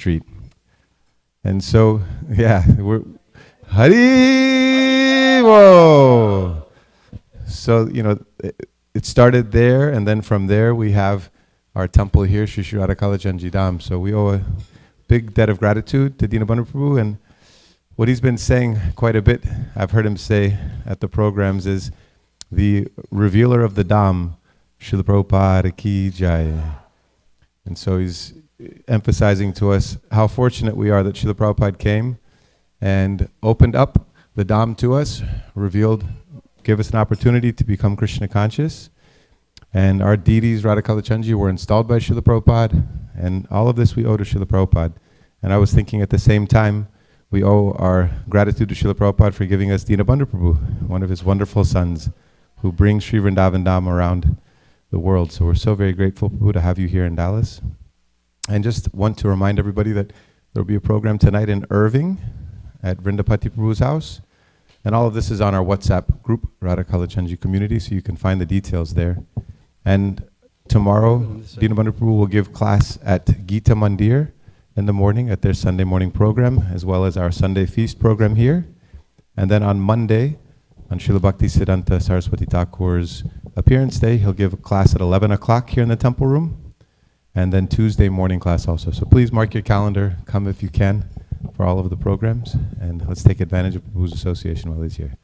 Street. And so, yeah, we're Hari Wo. So, it started there, and then from there we have our temple here, Shri Shri Radhakala Chanji Dham. So we owe a big debt of gratitude to Dinabandhu Prabhu, and what he's been saying quite a bit, I've heard him say at the programs, is the revealer of the Dham, Srila Prabhupada Ki Jai. And so he's emphasizing to us how fortunate we are that Srila Prabhupada came and opened up the Dham to us, gave us an opportunity to become Krishna conscious. And our deities, Radhakala Chanji, were installed by Srila Prabhupada, and all of this we owe to Srila Prabhupada. And I was thinking at the same time, we owe our gratitude to Srila Prabhupada for giving us Dinabandhu Prabhu, one of his wonderful sons, who brings Sri Vrindavan Dham around the world. So we're so very grateful, Prabhu, to have you here in Dallas. And just want to remind everybody that there will be a program tonight in Irving at Vrindapati Prabhu's house. And all of this is on our WhatsApp group, Radhakala Chanji Community, so you can find the details there. And tomorrow, Dinabandhu Prabhu will give class at Gita Mandir in the morning at their Sunday morning program, as well as our Sunday feast program here. And then on Monday, on Srila Bhakti Siddhanta Saraswati Thakur's appearance day, he'll give a class at 11 o'clock here in the temple room. And then Tuesday morning class also. So please mark your calendar, come if you can, for all of the programs. And let's take advantage of Prabhu's association while he's here.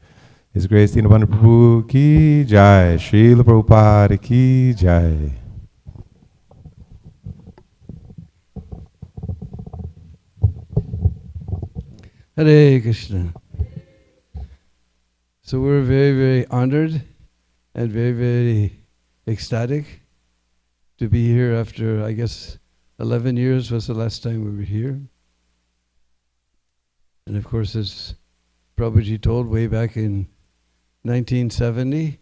His Grace Dinabandhu Prabhu Ki Jai, Srila Prabhupada Ki Jai. Hare Krishna. So we're very, very honored and very, very ecstatic to be here after, I guess, 11 years was the last time we were here. And of course, as Prabhuji told way back in 1970,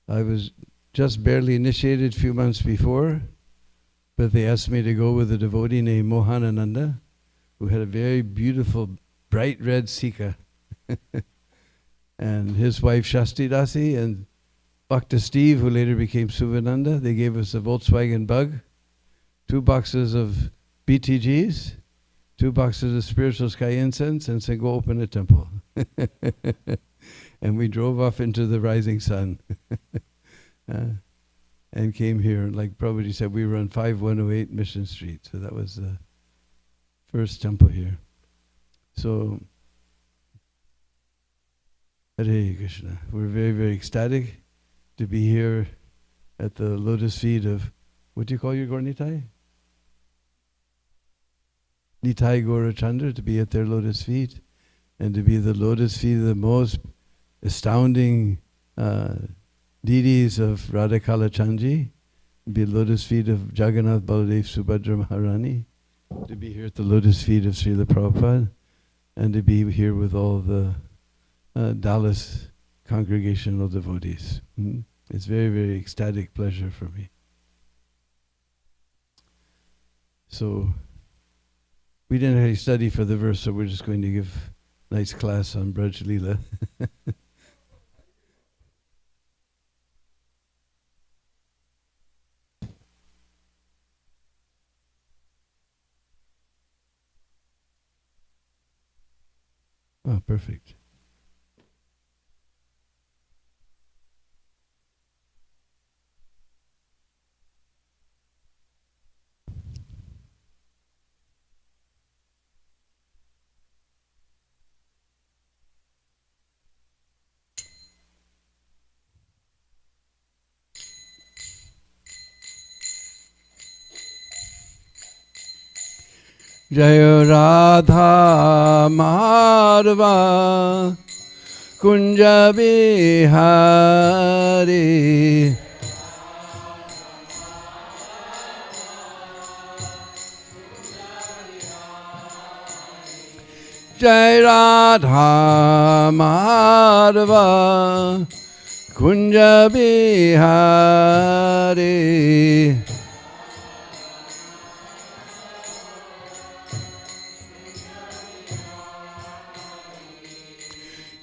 I was just barely initiated a few months before, but they asked me to go with a devotee named Mohanananda, who had a very beautiful, bright red Sika. And his wife Shasti Dasi and Bhakta Steve, who later became Suvananda, they gave us a Volkswagen Bug, 2 boxes of BTGs, 2 boxes of spiritual sky incense, and said, go open a temple. And we drove off into the rising sun and came here. Like Prabhuji said, we were on 5108 Mission Street. So that was the first temple here. So, Hare Krishna. We're very, very ecstatic to be here at the lotus feet of, what do you call your Gaur Nitai? Nitai Gaurachandra, to be at their lotus feet, and to be the lotus feet of the most astounding deities of Radhakala Chanji, be lotus feet of Jagannath Baladev Subhadra Maharani, to be here at the lotus feet of Srila Prabhupada, and to be here with all the Dallas congregational devotees. It's very, very ecstatic pleasure for me. So, we didn't really study for the verse, so we're just going to give a nice class on Braj Leela. Oh, perfect. Jayo Radha Madhava Kunja Bihari Jai Radha Madhava Kunja Bihari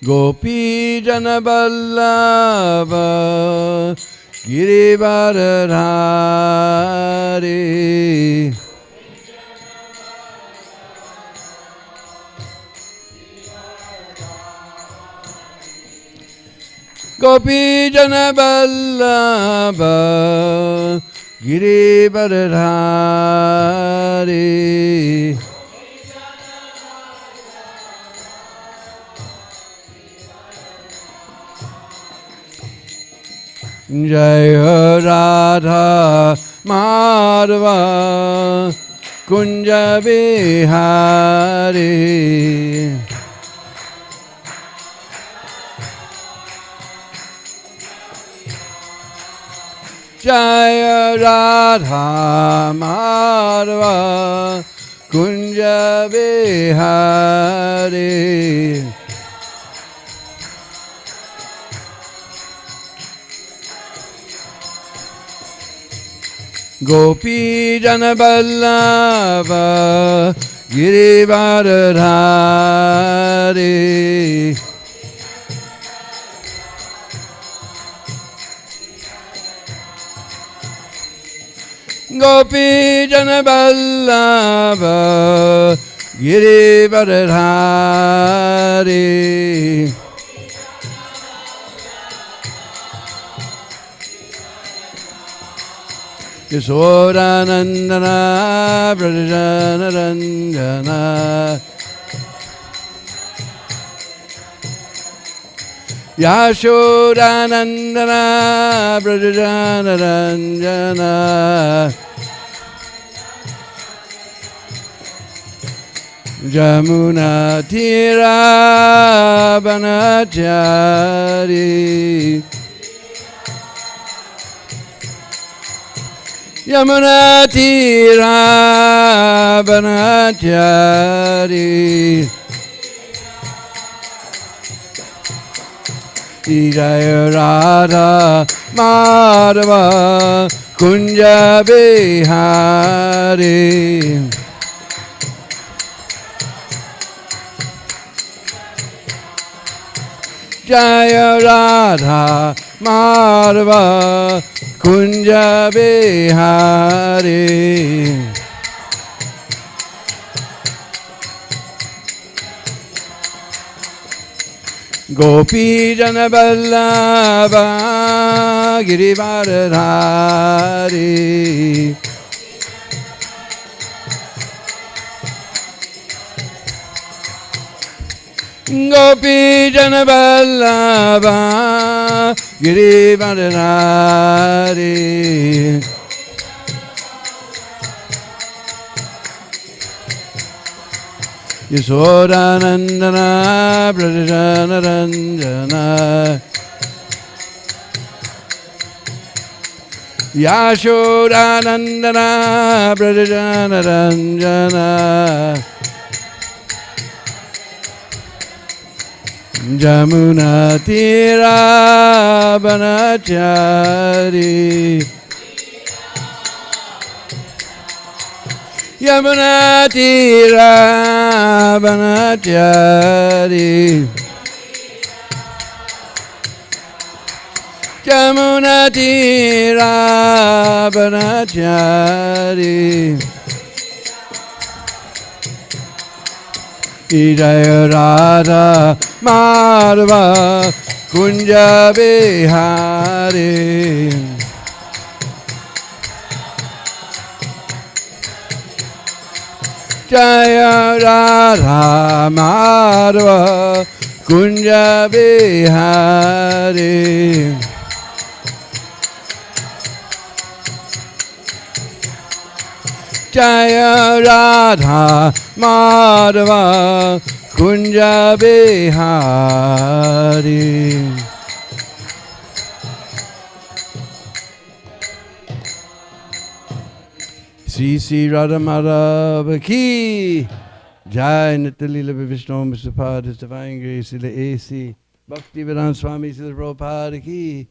Gopi Janaballabha Girivardhari Gopi Jana Vallabha Giri Varadhari Jaya Radha Madhava Kunja Vihari Jaya Radha Madhava Kunja Vihari Gopi Jana Vallabha Giri Varadhari Gopi Jana Vallabha Giri Varadhari Yashodanandana Brajana Ranjana Yashodanandana Brajana Ranjana Jamuna Tira Banachari Yamuna Tira Banachari Jaya Radha Madhava Kunja Vihari Jaya Radha Madhava Kunja Vihari Gopi Jana Vallabha Giri Varadhari Gopi Jana Vallabha Giri Varadhari Yashodanandana Brajana Ranjana Yashodanandana Brajana Ranjana Jamuna Tira Banachari Yamuna Tira Banachari Jamuna Tira Banachari Jaya Radha Madhava Kunja Vihari Jaya Radha Madhava Kunja Vihari Jaya Radha Madhava Kunja Vihari Sri Sri Radha Madhava Ki Jai Nityalila Vishnu Mr. Pada His Divine Grace Srila A.C. Bhakti Vedanta Swami Srila Prabhupada Ki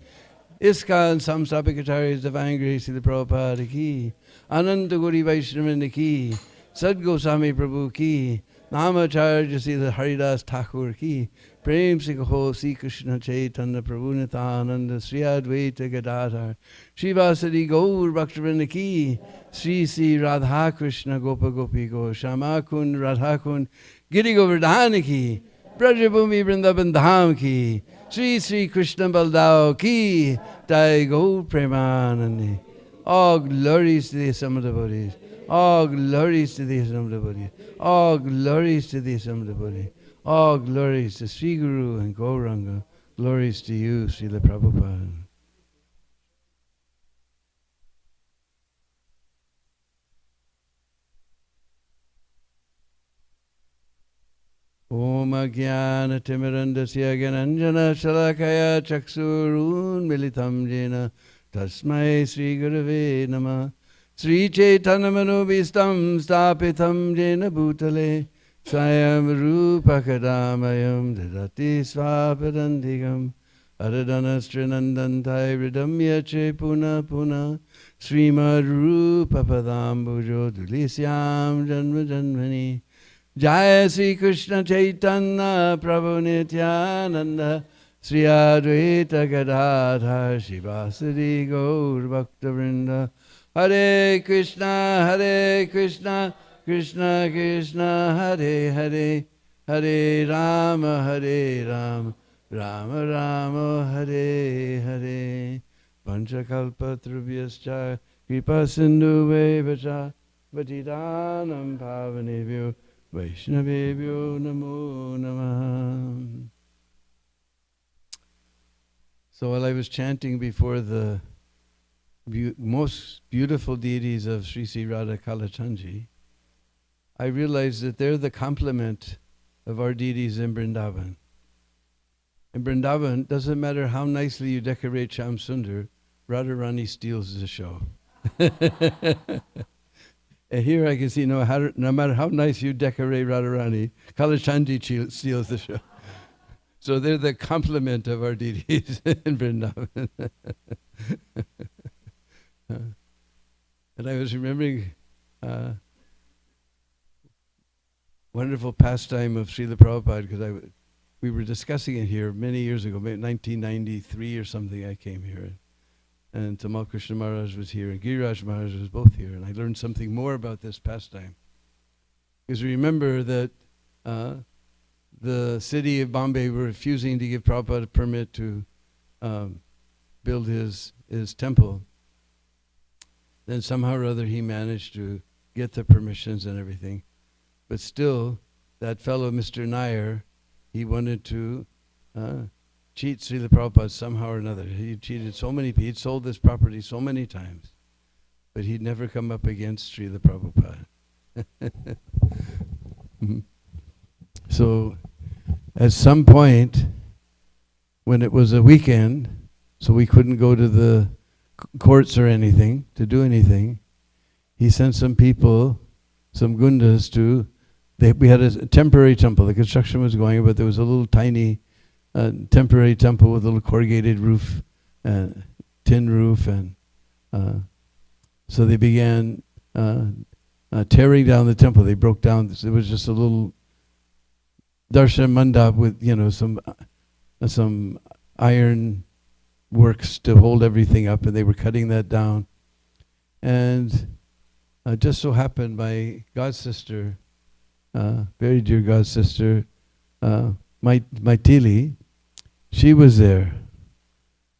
ISKCON Samstapikacharya His Divine Grace Srila Prabhupada Ki Ananta Gauri Vaishnavanda Ki Sad Goswami Prabhu Ki Namacharya Srila Haridas Thakur Ki Prem Se Kaho Sri Krishna Chaitanya Prabhu Nityananda Sri Advaita Gadadhar Srivasadi Gaur Bhaktivinoda Ki Sri Sri Radha Krishna Gopa Gopi Go Shama Kund Radha Kund Giri Govardhana Ki Brajabhumi Vrindavan Dham Ki Sri Sri Krishna Baldao ki Jai Gaur Premanandi. All glories to the Assembled Devotees. All glories to the Assembled Devotees. All glories to the Assembled Devotees. All glories to Sri Guru and Gauranga. Glories to you, Srila Prabhupada. Om Agyana Timirandasya Gyananjana Shalakaya Chaksurun Militam Jena Tasmai Sri Gurave Namah. Sri Chaitanya Manobhistam Stapitam Jena Bhutale Swayam Rupa Kadamayam Dadati Svapadantigam Aradana Srinandantai Ridamya Che Puna Puna Srimad Rupa Padambujo Dulisyam Janma Janmani Jaya Sri Krishna Chaitanya Prabhu Nityananda Sri Advaita Gadadhar Shivasadi Gaur Bhakta Vrinda Hare Krishna Krishna Krishna Hare Hare Hare Rama Rama Rama Hare Hare Panchakalpa Trubhyascha Kripa Sindhu Vevacha Vatidanam Pavanebhyo Vaishnavebhyo Namo Namah. So while I was chanting before the most beautiful deities of Sri Sri Radha Kalachandji, I realized that they're the complement of our deities in Vrindavan. In Vrindavan, doesn't matter how nicely you decorate Shyam Sundar, Radharani steals the show. And here I can see no matter how nice you decorate Radharani, Kalachandji steals the show. So they're the complement of our deities in Vrindavan. And I was remembering wonderful pastime of Srila Prabhupada, because we were discussing it here many years ago, maybe 1993 or something. I came here, and Tamal Krishna Maharaj was here, and Giriraj Maharaj was both here, and I learned something more about this pastime. Because remember that the city of Bombay were refusing to give Prabhupada a permit to build his temple. Then somehow or other he managed to get the permissions and everything. But still, that fellow Mr. Nair, he wanted to cheat Srila Prabhupada somehow or another. He cheated so many people, he'd sold this property so many times, but he'd never come up against Srila Prabhupada. So, at some point, when it was a weekend, so we couldn't go to the courts or anything, to do anything, he sent some people, some gundas we had a temporary temple. The construction was going, but there was a little tiny temporary temple with a little corrugated roof, tin roof, and so they began tearing down the temple. They broke down, it was just a little darshan mandap with, some iron works to hold everything up, and they were cutting that down. And just so happened my god sister, very dear god sister, Maitili, she was there,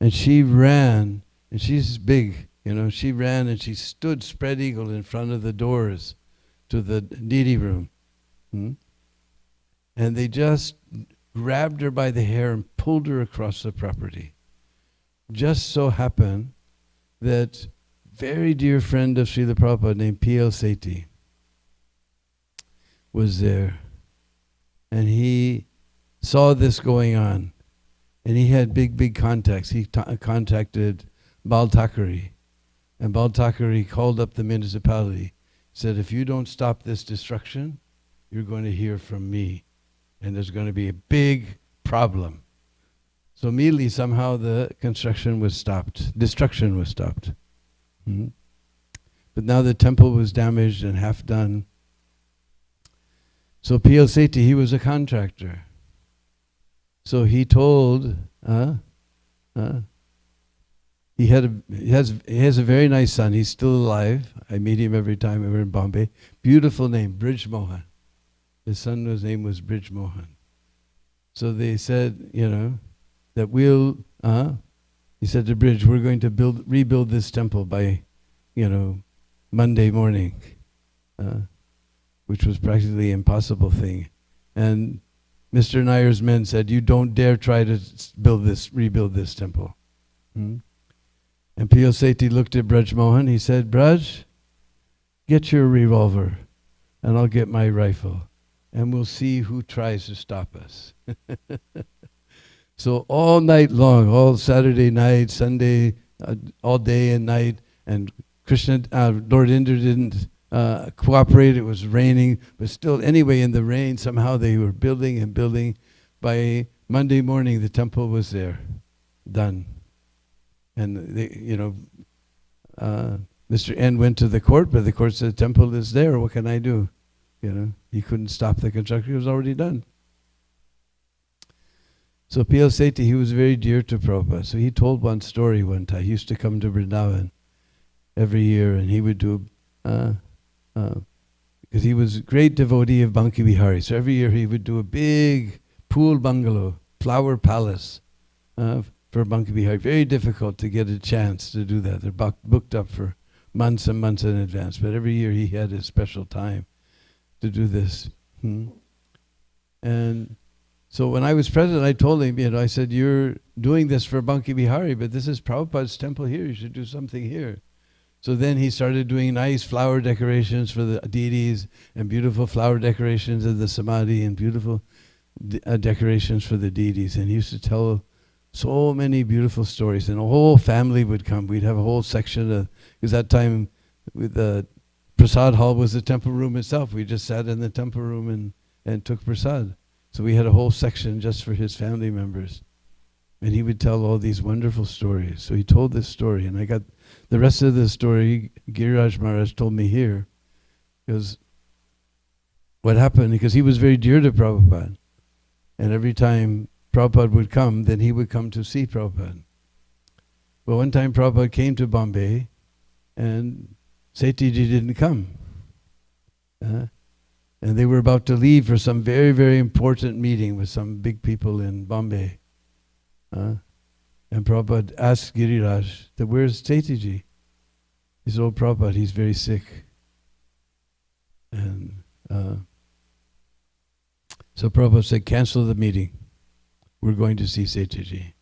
and she ran, and she's big, she ran and she stood spread eagle in front of the doors to the deity room. And they just grabbed her by the hair and pulled her across the property. Just so happened that very dear friend of Srila Prabhupada named P.L. Sethi was there. And he saw this going on. And he had big contacts. He contacted Bal Thackeray. And Bal Thackeray called up the municipality, said, if you don't stop this destruction, you're going to hear from me. And there's going to be a big problem. So immediately, somehow, the construction was stopped. Destruction was stopped. But now the temple was damaged and half done. So P.L. Sethi, he was a contractor. So he told, he has a very nice son. He's still alive. I meet him every time we're in Bombay. Beautiful name, Brij Mohan. His son's name was Brij Mohan. So they said, that he said to Bridge, we're going to rebuild this temple by, Monday morning, which was practically an impossible thing. And Mr. Nair's men said, you don't dare try to rebuild this temple. And P.O. Sethi looked at Braj Mohan. He said, Braj, get your revolver and I'll get my rifle and we'll see who tries to stop us. So all night long, all Saturday night, Sunday, all day and night, and Lord Indra didn't cooperate. It was raining, but still, anyway, in the rain, somehow they were building and building. By Monday morning, the temple was there, done. And Mr. N went to the court, but the court said, the temple is there, what can I do? He couldn't stop the construction, it was already done. So P.L. Sethi, he was very dear to Prabhupada. So he told one story one time. He used to come to Vrindavan every year, and he would do, because he was a great devotee of Banki Bihari. So every year he would do a big pool bungalow, flower palace for Banki Bihari. Very difficult to get a chance to do that. They're booked up for months and months in advance. But every year he had a special time to do this. And so when I was president, I told him, I said, you're doing this for Banki Bihari, but this is Prabhupada's temple here. You should do something here. So then he started doing nice flower decorations for the deities and beautiful flower decorations of the samadhi and beautiful decorations for the deities. And he used to tell so many beautiful stories. And a whole family would come. We'd have a whole section because that time with the Prasad hall was the temple room itself. We just sat in the temple room and took Prasad. So we had a whole section just for his family members. And he would tell all these wonderful stories. So he told this story, and I got the rest of the story, Giriraj Maharaj told me here. Because what happened, because he was very dear to Prabhupada. And every time Prabhupada would come, then he would come to see Prabhupada. Well, one time Prabhupada came to Bombay, and Setiji didn't come. And they were about to leave for some very, very important meeting with some big people in Bombay. And Prabhupada asked Giriraj, where's Setiji? He said, oh, Prabhupada, he's very sick. And so Prabhupada said, cancel the meeting. We're going to see Setiji.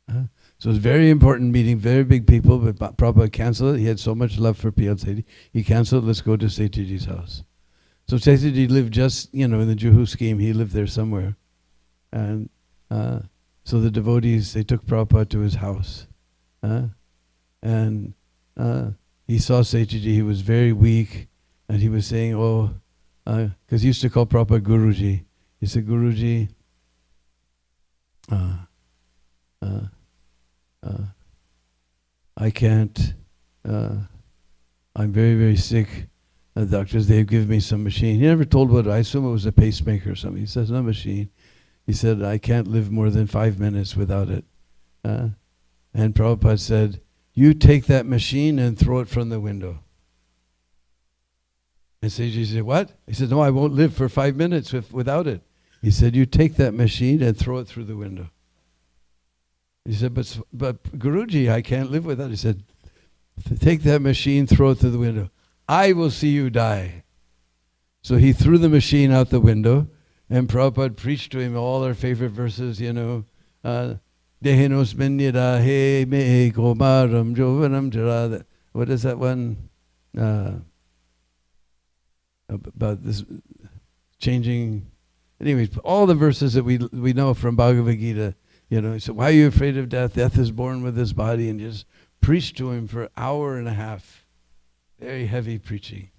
So it was a very important meeting, very big people, but Prabhupada canceled it. He had so much love for P.L. Sethi. He canceled, let's go to Setiji's house. So Setiji lived just, in the Juhu scheme, he lived there somewhere. And so the devotees, they took Prabhupada to his house. And he saw Setiji, he was very weak, and he was saying, because he used to call Prabhupada Guruji. He said, Guruji, I can't, I'm very, very sick. The doctors, they've given me some machine. He never told what, I assume it was a pacemaker or something. He says, no machine. He said, I can't live more than 5 minutes without it. And Prabhupada said, you take that machine and throw it from the window. And Seiji said, what? He said, no, I won't live for 5 minutes without it. He said, you take that machine and throw it through the window. He said, but Guruji, I can't live without it. He said, take that machine, throw it through the window. I will see you die. So he threw the machine out the window, and Prabhupada preached to him all our favorite verses, Dehenos Menyada He Me Komaram Jovanam Jara. What is that one? About this changing. Anyways, all the verses that we know from Bhagavad Gita, he said, why are you afraid of death? Death is born with this body, and just preached to him for an hour and a half. Very heavy preaching.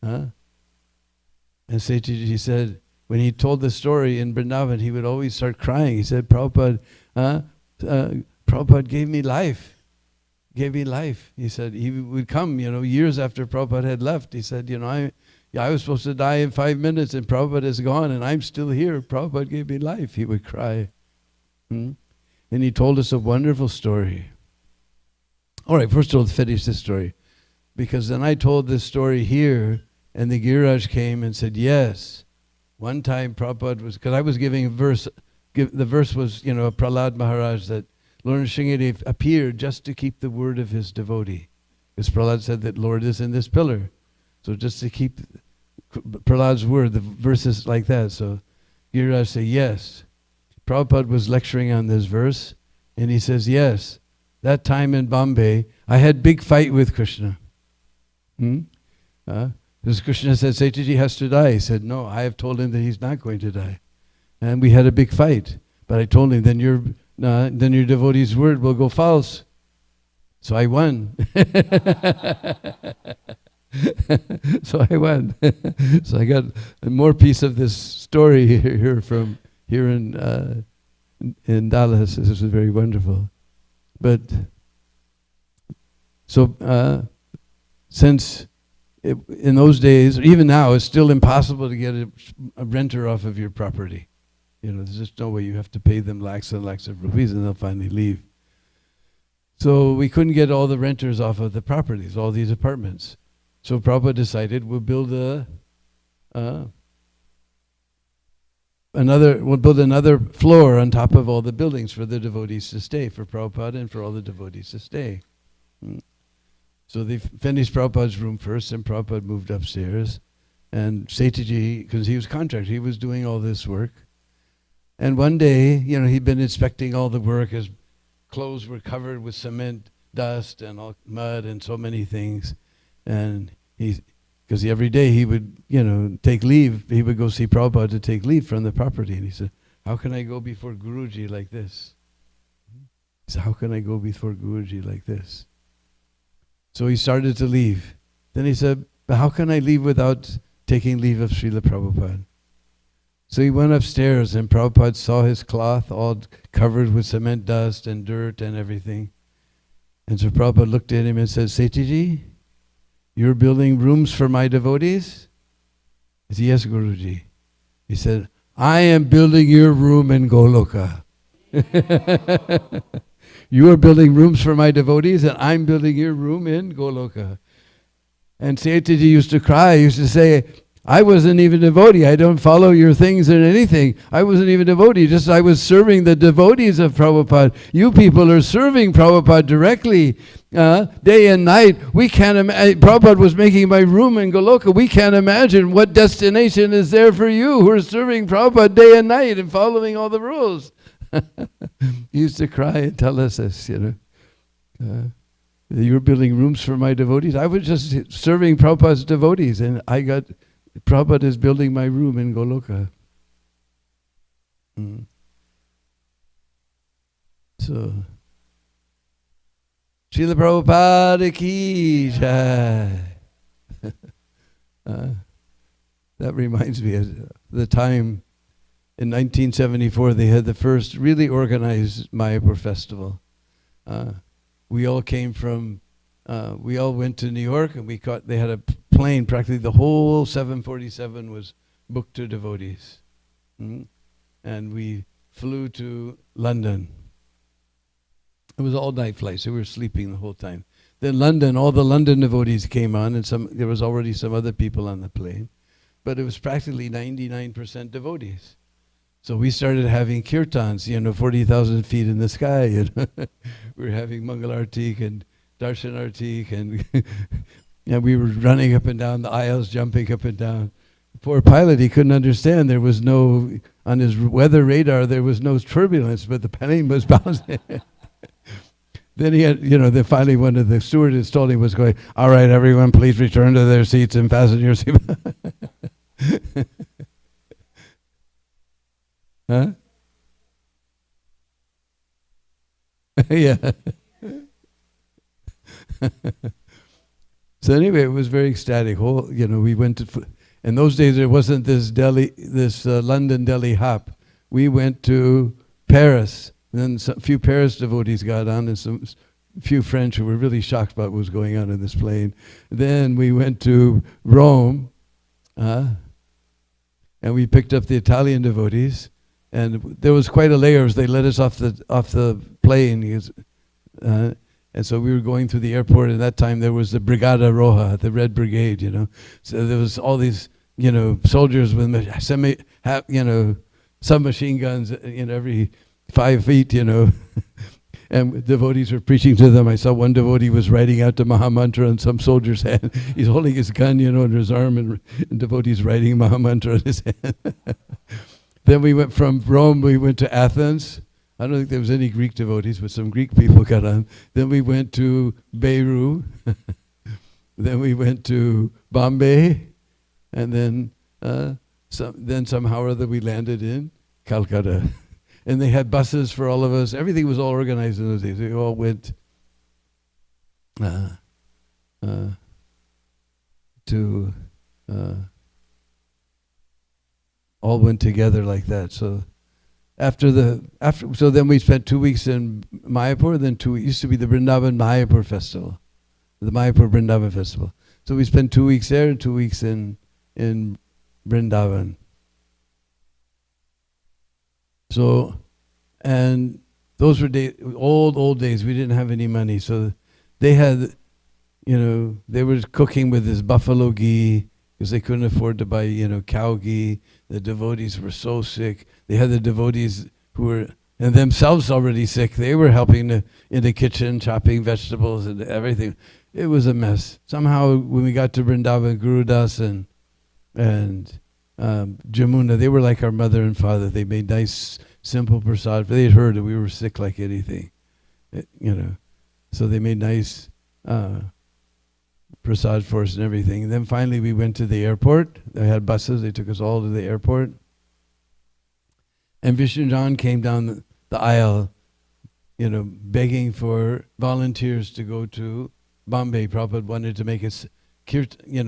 And Setiji, he said, when he told the story in Vrindavan, he would always start crying. He said, Prabhupada gave me life. Gave me life. He said, he would come, years after Prabhupada had left. He said, I was supposed to die in 5 minutes and Prabhupada is gone and I'm still here. Prabhupada gave me life. He would cry. And he told us a wonderful story. All right, first of all, finish this story. Because then I told this story here, and the Giriraj came and said, yes, one time Prabhupada was, because I was giving a verse the verse was, Prahlad Maharaj, that Lord Nrsimhadev appeared just to keep the word of his devotee. Because Prahlad said that Lord is in this pillar. So just to keep Prahlad's word, the verses like that. So Giriraj said, yes. Prabhupada was lecturing on this verse, and he says, yes, that time in Bombay, I had big fight with Krishna. Because Krishna said, Satyajit has to die. He said, no, I have told him that he's not going to die. And we had a big fight. But I told him, then your devotee's word will go false. So I won. So I won. So I got more piece of this story here in Dallas. This is very wonderful. But so since in those days, even now, it's still impossible to get a renter off of your property. There's just no way. You have to pay them lakhs and lakhs of rupees, and they'll finally leave. So we couldn't get all the renters off of the properties, all these apartments. So Prabhupada decided we'll build another floor on top of all the buildings for the devotees to stay, for Prabhupada and for all the devotees to stay. So they finished Prabhupada's room first, and Prabhupada moved upstairs. And Satyajit, because he was contractor, he was doing all this work. And one day, he'd been inspecting all the work. His clothes were covered with cement, dust, and all mud, and so many things. And because every day he would, take leave. He would go see Prabhupada to take leave from the property. And he said, how can I go before Guruji like this? He said, how can I go before Guruji like this? So he started to leave. Then he said, but how can I leave without taking leave of Srila Prabhupada? So he went upstairs, and Prabhupada saw his cloth all covered with cement dust and dirt and everything. And so Prabhupada looked at him and said, Satyajit, you're building rooms for my devotees? He said, yes, Guruji. He said, I am building your room in Goloka. You are building rooms for my devotees, and I'm building your room in Goloka. And Satyajit used to cry. He used to say, I wasn't even a devotee. I don't follow your things or anything. I wasn't even a devotee. Just I was serving the devotees of Prabhupada. You people are serving Prabhupada directly, day and night. We can't imagine. Prabhupada was making my room in Goloka. We can't imagine what destination is there for you who are serving Prabhupada day and night and following all the rules. He used to cry and tell us this, you're building rooms for my devotees. I was just serving Prabhupada's devotees, and Prabhupada is building my room in Goloka. So, Srila Prabhupada ki jai. That reminds me of the time in 1974 they had the first really organized Mayapur festival. We all came from, we all went to New York, and they had a plane, practically the whole 747 was booked to devotees. And we flew to London. It was all night flight, so we were sleeping the whole time. Then London, all the London devotees came on, and there was already some other people on the plane, but it was practically 99% devotees. So we started having kirtans, 40,000 feet in the sky. We were having Mangalartik and Darshanartik, and we were running up and down the aisles, jumping up and down. The poor pilot, he couldn't understand. There was no, on his weather radar, there was no turbulence, but the plane was bouncing. Then he had, then finally one of the stewardess told him, was going, all right, everyone, please return to their seats and fasten your seat. Huh? Yeah. So anyway, it was very ecstatic. We went to, in those days there wasn't this London Delhi hop. We went to Paris. And then a few Paris devotees got on, and a few French who were really shocked about what was going on in this plane. Then we went to Rome, and we picked up the Italian devotees. And there was quite a layer as they let us off the plane. And so we were going through the airport, and that time there was the Brigada Roja, the Red Brigade, So there was all these, soldiers with, submachine guns in every 5 feet, And devotees were preaching to them. I saw one devotee was writing out the Mahamantra on some soldier's hand. He's holding his gun, under his arm, and devotees writing Mahamantra on his hand. Then we went from Rome, we went to Athens. I don't think there was any Greek devotees, but some Greek people got on. Then we went to Beirut. Then we went to Bombay. And then somehow or other we landed in Calcutta. And they had buses for all of us. Everything was all organized in those days. We all went all went together like that. So so then we spent 2 weeks in Mayapur. Then it used to be the Vrindavan Mayapur festival, the Mayapur Vrindavan festival. So we spent 2 weeks there and 2 weeks in Vrindavan. So, and those were old days. We didn't have any money. So they had, they were cooking with this buffalo ghee because they couldn't afford to buy, cow ghee. The devotees were so sick. They had the devotees who were, and themselves already sick. They were helping in the kitchen, chopping vegetables and everything. It was a mess. Somehow when we got to Vrindavan, Guru Das and Jamuna, they were like our mother and father. They made nice, simple prasad. They had heard that we were sick like anything, So they made nice prasad for us and everything. And then finally we went to the airport. They had buses. They took us all to the airport. And Vishnujan came down the aisle, begging for volunteers to go to Bombay. Prabhupada wanted to make a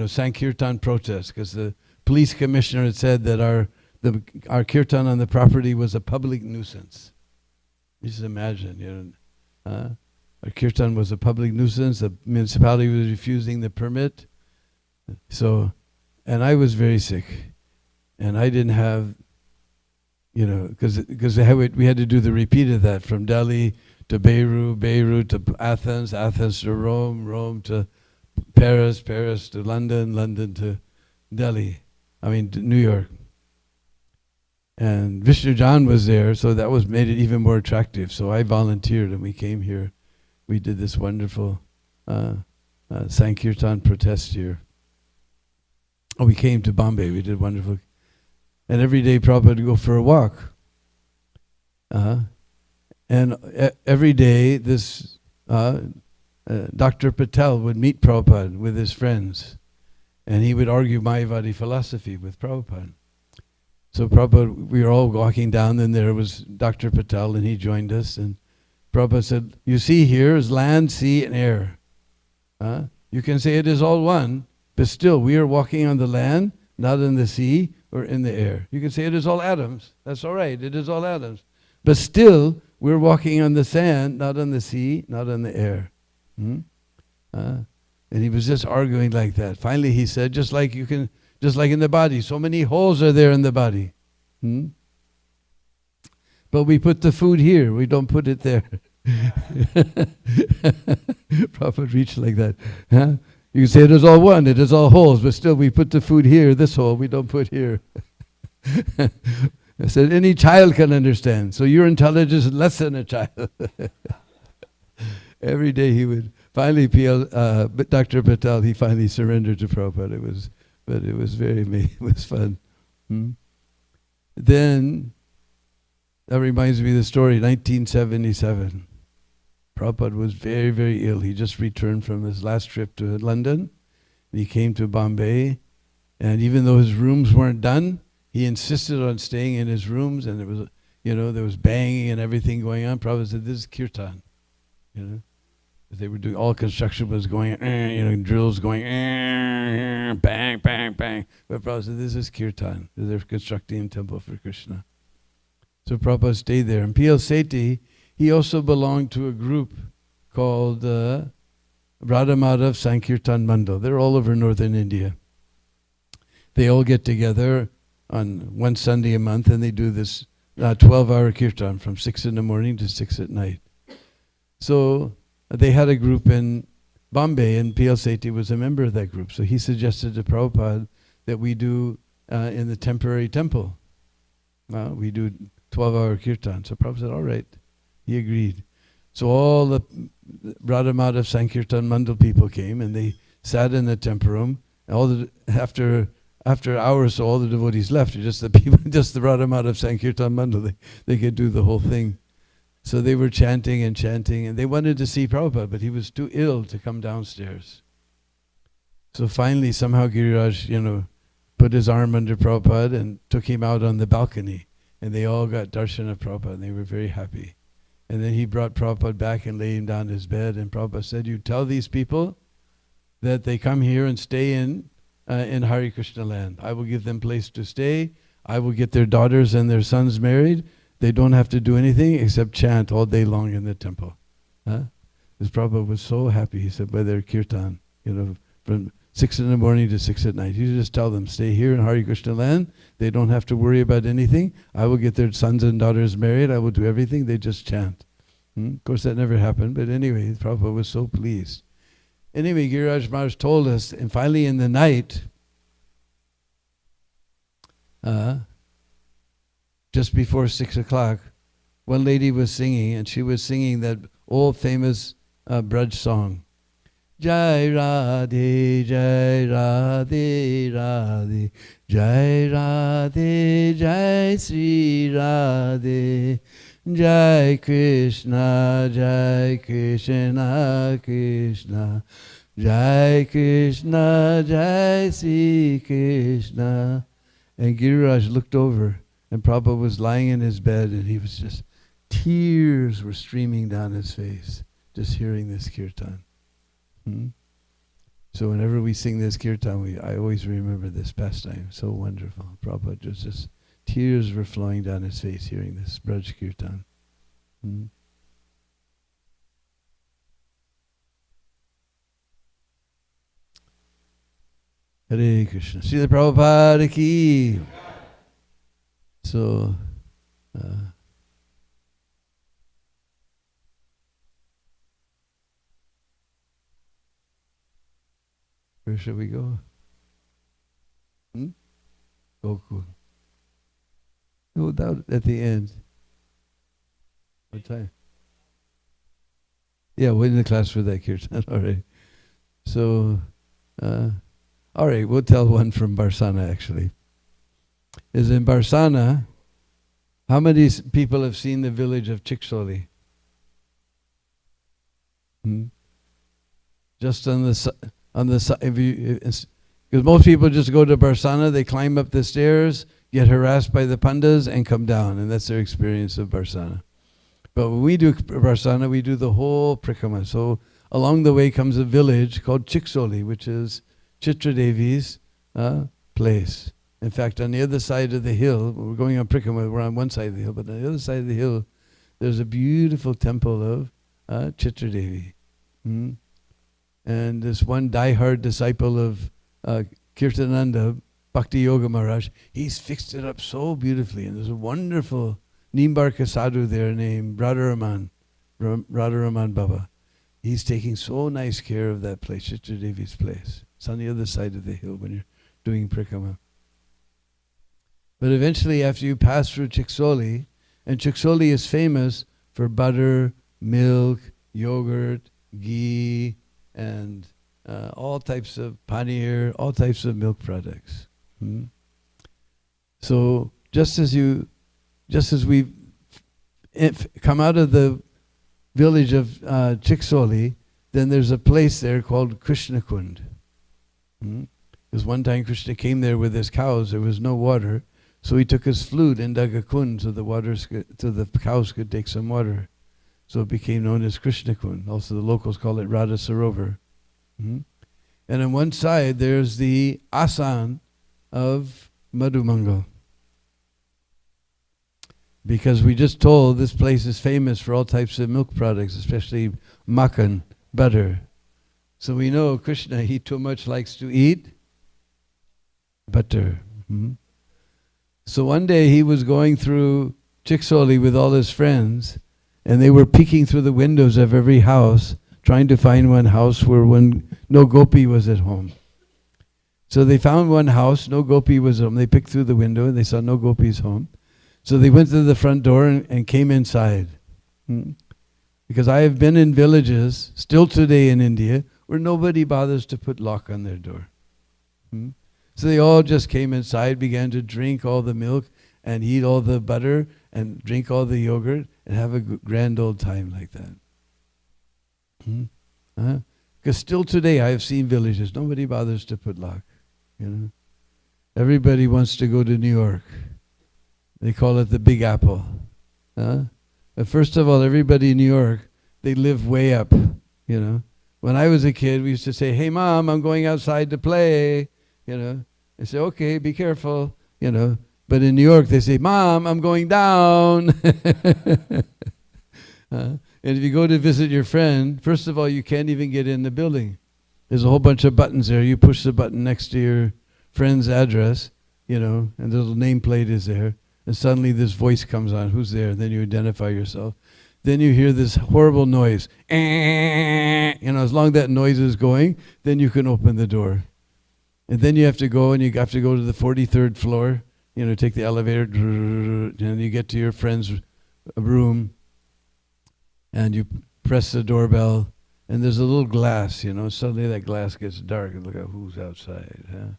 Sankirtan protest because the police commissioner had said that our kirtan on the property was a public nuisance. You just imagine, our kirtan was a public nuisance. The municipality was refusing the permit. So, and I was very sick, and I didn't have, because we had to do the repeat of that from Delhi to Beirut, Beirut to Athens, Athens to Rome, Rome to Paris, Paris to London, London to Delhi. To New York. And Vishnujan was there, so that made it even more attractive. So I volunteered and we came here. We did this wonderful Sankirtan protest here. We came to Bombay, we did wonderful. And every day Prabhupada would go for a walk. And every day this Dr. Patel would meet Prabhupada with his friends. And he would argue Mayavadi philosophy with Prabhupada. So Prabhupada, we were all walking down, and there was Dr. Patel, and he joined us. And Prabhupada said, you see here is land, sea, and air. You can say it is all one, but still we are walking on the land, not in the sea or in the air. You can say it is all atoms. That's all right, it is all atoms. But still, we're walking on the sand, not on the sea, not on the air. And he was just arguing like that. Finally he said, just like in the body, so many holes are there in the body. But we put the food here, we don't put it there. Prabhupada reached like that. You can say it is all one, it is all holes, but still we put the food here, this hole, we don't put here. I said, any child can understand. So your intelligence is less than a child. Every day he would. Finally, Dr. Patel, he finally surrendered to Prabhupada. It was fun. Then, that reminds me of the story, 1977. Prabhupada was very, very ill. He just returned from his last trip to London. And he came to Bombay. And even though his rooms weren't done, he insisted on staying in his rooms. And there was banging and everything going on. Prabhupada said, this is kirtan. They were doing, all construction was going, drills going, bang, bang, bang. But Prabhupada said, this is kirtan. They're constructing a temple for Krishna. So Prabhupada stayed there. And P.L. Sethi, he also belonged to a group called Radha Madhav Sankirtan Mandal. They're all over northern India. They all get together on one Sunday a month and they do this 12-hour kirtan from 6 in the morning to 6 at night. So they had a group in Bombay, and P.L. Sethi was a member of that group. So he suggested to Prabhupada that we do in the temporary temple. We do 12-hour kirtan. So Prabhupada said, all right. He agreed. So all the Radha Madhav Sankirtan Mandal people came and they sat in the temple room. After hours, so all the devotees left. Just the people, just the Radha Madhav Sankirtan Mandal. They could do the whole thing. So they were chanting, and they wanted to see Prabhupada, but he was too ill to come downstairs. So finally, somehow Giriraj, put his arm under Prabhupada and took him out on the balcony. And they all got darshan of Prabhupada, and they were very happy. And then he brought Prabhupada back and laid him down in his bed, and Prabhupada said, you tell these people that they come here and stay in Hare Krishna land. I will give them place to stay. I will get their daughters and their sons married. They don't have to do anything except chant all day long in the temple. Because Prabhupada was so happy. He said, by their kirtan, from 6 in the morning to 6 at night. You just tell them, stay here in Hare Krishna land. They don't have to worry about anything. I will get their sons and daughters married. I will do everything. They just chant. Of course, that never happened. But anyway, Prabhupada was so pleased. Anyway, Giriraj Maharaj told us, and finally in the night, just before 6 o'clock, one lady was singing, and she was singing that old famous Braj song. Jai Radhe, Jai Radhe, Radhe, Jai Radhe, Jai Sri Radhe, Jai Krishna, Krishna, Jai Krishna, Jai Sri Krishna. And Giriraj looked over, and Prabhupada was lying in his bed, and he was just, tears were streaming down his face, just hearing this kirtan. So whenever we sing this kirtan, I always remember this pastime. So wonderful. Prabhupada just tears were flowing down his face hearing this Braj kirtan. Hare Krishna. Srila Prabhupada ki. So, where should we go? Gokul. No doubt at the end. What time? Yeah, we're in the class for that kirtan. All right. So, all right, we'll tell one from Barsana actually. Is in Barsana, how many people have seen the village of Chiksoli? Just on the side, because most people just go to Barsana, they climb up the stairs, get harassed by the pandas, and come down, and that's their experience of Barsana. But when we do Barsana, we do the whole prikrama. So along the way comes a village called Chiksoli, which is Chitradevi's place. In fact, on the other side of the hill, we're going on prikrama, we're on one side of the hill, but on the other side of the hill, there's a beautiful temple of Chitradevi. And this one diehard disciple of Kirtananda, Bhakti Yoga Maharaj, he's fixed it up so beautifully. And there's a wonderful Nimbarka sadhu there named Radharaman Baba. He's taking so nice care of that place, Chitradevi's place. It's on the other side of the hill when you're doing prikrama. But eventually, after you pass through Chiksoli, and Chiksoli is famous for butter, milk, yogurt, ghee, and all types of paneer, all types of milk products. So just as we come out of the village of Chiksoli, then there's a place there called Krishna Kund. Because one time Krishna came there with his cows, there was no water, so he took his flute and dug a kund so the cows could take some water. So it became known as Krishna Kund. Also the locals call it Radha Sarovar. And on one side there's the asan of Madhumangal. Because we just told this place is famous for all types of milk products, especially makhan, butter. So we know Krishna, he too much likes to eat butter. So one day he was going through Chiksoli with all his friends, and they were peeking through the windows of every house, trying to find one house where no gopi was at home. So they found one house, no gopi was home. They picked through the window and they saw no gopis home. So they went to the front door and came inside. Because I have been in villages, still today in India, where nobody bothers to put lock on their door. So they all just came inside, began to drink all the milk and eat all the butter and drink all the yogurt and have a grand old time like that. Because still today I have seen villages, nobody bothers to put lock. Everybody wants to go to New York. They call it the Big Apple. But first of all, everybody in New York, they live way up. When I was a kid, we used to say, "Hey, Mom, I'm going outside to play." They say, "Okay, be careful." But in New York, they say, "Mom, I'm going down." And if you go to visit your friend, first of all, you can't even get in the building. There's a whole bunch of buttons there. You push the button next to your friend's address, and the little nameplate is there. And suddenly this voice comes on, who's there? And then you identify yourself. Then you hear this horrible noise. As long as that noise is going, then you can open the door. And then you have to go to the 43rd floor, take the elevator, and you get to your friend's room, and you press the doorbell, and there's a little glass, suddenly that glass gets dark, and look at who's outside.